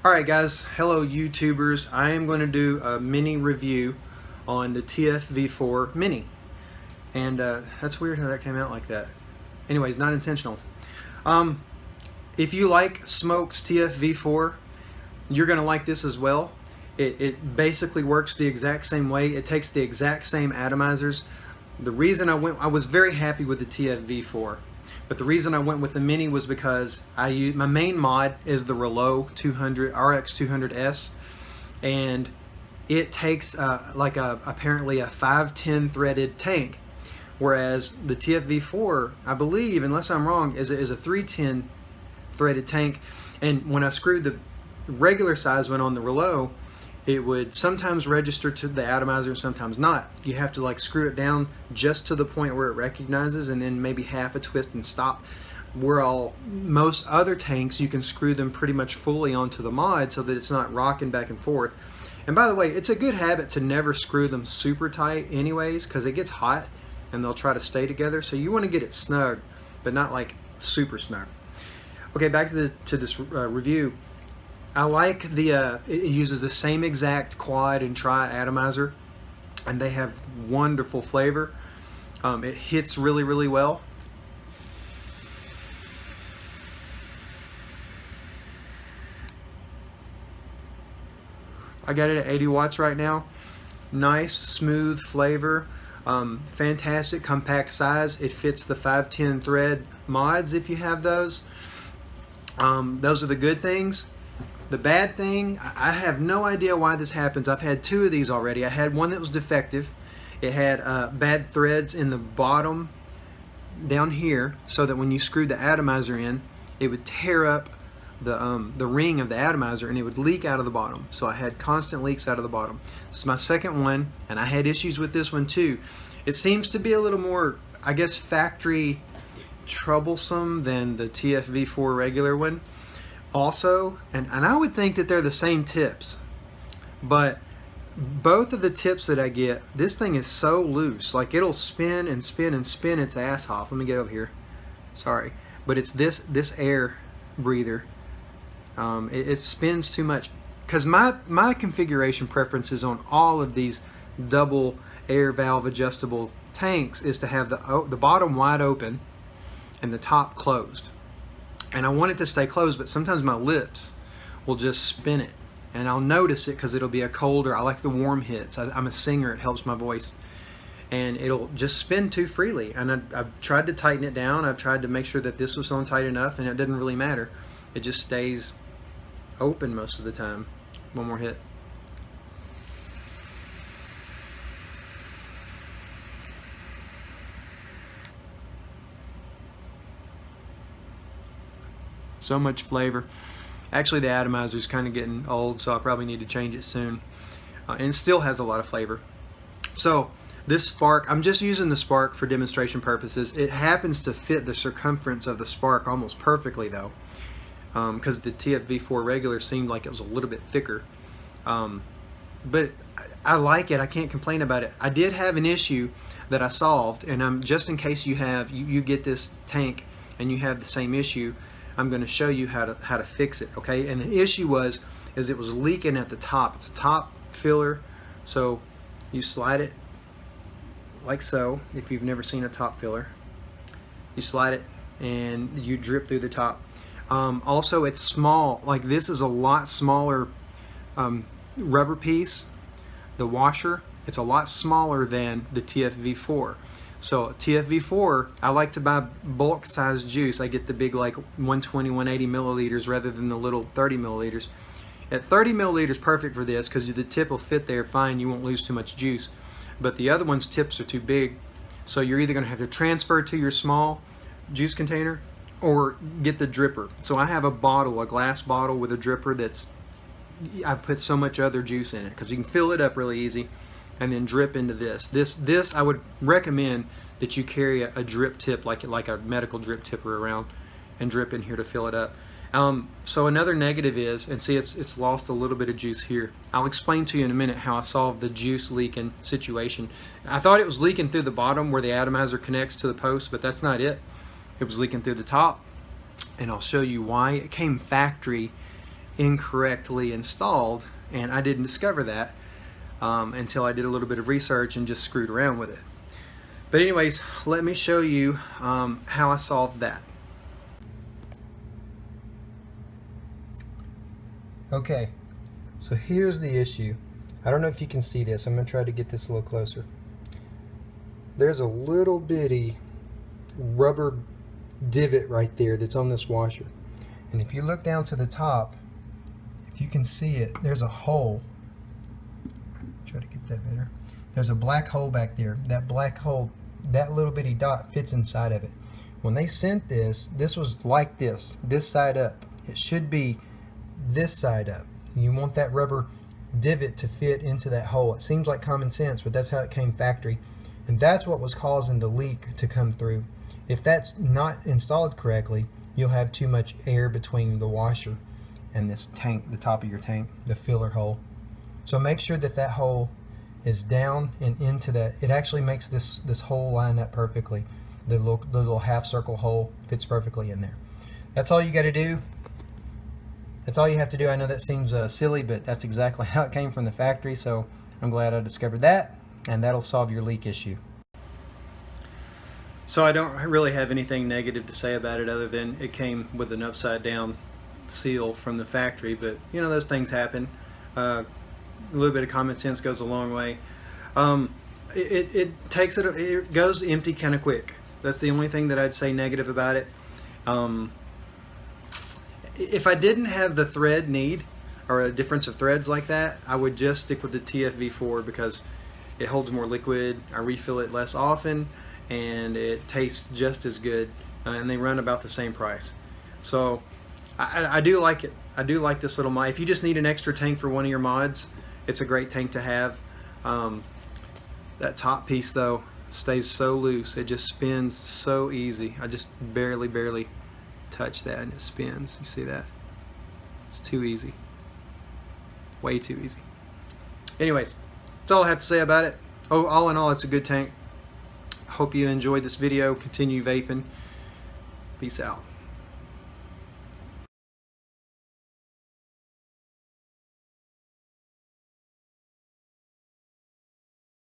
Alright guys, hello YouTubers. I am going to do a mini review on the TFV4 MINI. And that's weird how that came out like that. Anyways, not intentional. If you like SMOK's TFV4, you're going to like this as well. It basically works the exact same way. It takes the exact same atomizers. The reason I was very happy with the TFV4. But the reason I went with the Mini was because my main mod is the Relo 200 RX200S, and it takes apparently a 510 threaded tank, whereas the TFV4, I believe, unless I'm wrong, is a 310 threaded tank. And when I screwed the regular size one on the Relo, it would sometimes register to the atomizer, sometimes not. You have to like screw it down just to the point where it recognizes, and then maybe half a twist and stop. Most other tanks, you can screw them pretty much fully onto the mod so that it's not rocking back and forth. And by the way, it's a good habit to never screw them super tight anyways, because it gets hot and they'll try to stay together. So you want to get it snug, but not like super snug. Okay, back to this review. I like it uses the same exact quad and tri atomizer, and they have wonderful flavor. It hits really well. I got it at 80 watts right now. Nice smooth flavor, fantastic compact size. It fits the 510 thread mods if you have those. Those are the good things. The bad thing, I have no idea why this happens. I've had two of these already. I had one that was defective. It had bad threads in the bottom down here, so that when you screwed the atomizer in, it would tear up the ring of the atomizer and it would leak out of the bottom. So I had constant leaks out of the bottom. This is my second one, and I had issues with this one too. It seems to be a little more, I guess, factory troublesome than the TFV4 regular one. Also, and I would think that they're the same tips, but both of the tips that I get, this thing is so loose, like it'll spin and spin and spin its ass off. Let me get over here, sorry, but it's this air breather. It spins too much, because my configuration preferences on all of these double air valve adjustable tanks is to have the bottom wide open and the top closed. And I want it to stay closed, but sometimes my lips will just spin it, and I'll notice it because it'll be a colder. I like the warm hits. I'm a singer, it helps my voice, and it'll just spin too freely. And I've tried to tighten it down. I've tried to make sure that this was on tight enough, and it didn't really matter. It just stays open most of the time. One more hit. So much flavor. Actually, the atomizer is kind of getting old, so I probably need to change it soon. And it still has a lot of flavor. So this spark, I'm just using the spark for demonstration purposes. It happens to fit the circumference of the spark almost perfectly though, because the TFV4 regular seemed like it was a little bit thicker. But I like it. I can't complain about it. I did have an issue that I solved, and just in case you get this tank and you have the same issue, I'm going to show you how to fix it, okay? And the issue is it was leaking at the top. It's a top filler, so you slide it like so. If you've never seen a top filler, you slide it and you drip through the top. Also, it's small. Like, this is a lot smaller rubber piece. The washer, it's a lot smaller than the TFV4. So TFV4, I like to buy bulk size juice. I get the big, like 120, 180 milliliters rather than the little 30 milliliters. At 30 milliliters, perfect for this, because the tip will fit there fine. You won't lose too much juice. But the other one's tips are too big, so you're either going to have to transfer to your small juice container or get the dripper. So I have a glass bottle with a dripper I've put so much other juice in it, because you can fill it up really easy and then drip into this. This I would recommend that you carry a drip tip, like a medical drip tipper around, and drip in here to fill it up. So another negative is, and see, it's lost a little bit of juice here. I'll explain to you in a minute how I solved the juice leaking situation. I thought it was leaking through the bottom where the atomizer connects to the post, but that's not it. It was leaking through the top, and I'll show you why. It came factory incorrectly installed, and I didn't discover that until I did a little bit of research and just screwed around with it. But anyways, let me show you how I solved that. Okay, so here's the issue. I don't know if you can see this. I'm going to try to get this a little closer. There's a little bitty rubber divot right there that's on this washer. And if you look down to the top, if you can see it, there's a hole. Try to get that better. There's a black hole back there. That black hole, that little bitty dot fits inside of it. When they sent this, this was like this side up. It should be this side up. You want that rubber divot to fit into that hole. It seems like common sense, but that's how it came factory. And that's what was causing the leak to come through. If that's not installed correctly, you'll have too much air between the washer and this tank, the top of your tank, the filler hole. So make sure that that hole is down and into that. It actually makes this hole line up perfectly. The little half circle hole fits perfectly in there. That's all you got to do. That's all you have to do. I know that seems silly, but that's exactly how it came from the factory. So I'm glad I discovered that, and that'll solve your leak issue. So I don't really have anything negative to say about it other than it came with an upside down seal from the factory, but you know, those things happen. A little bit of common sense goes a long way. It goes empty kind of quick. That's the only thing that I'd say negative about it. If I didn't have the thread need or a difference of threads like that, I would just stick with the TFV4 because it holds more liquid. I refill it less often, and it tastes just as good, and they run about the same price. So I do like it. I do like this little mod. If you just need an extra tank for one of your mods, it's a great tank to have. That top piece though stays so loose, it just spins so easy. I just barely touch that and it spins. You see that? It's too easy. Way too easy. Anyways, that's all I have to say about it. Oh, all in all, it's a good tank. Hope you enjoyed this video. Continue vaping. Peace out.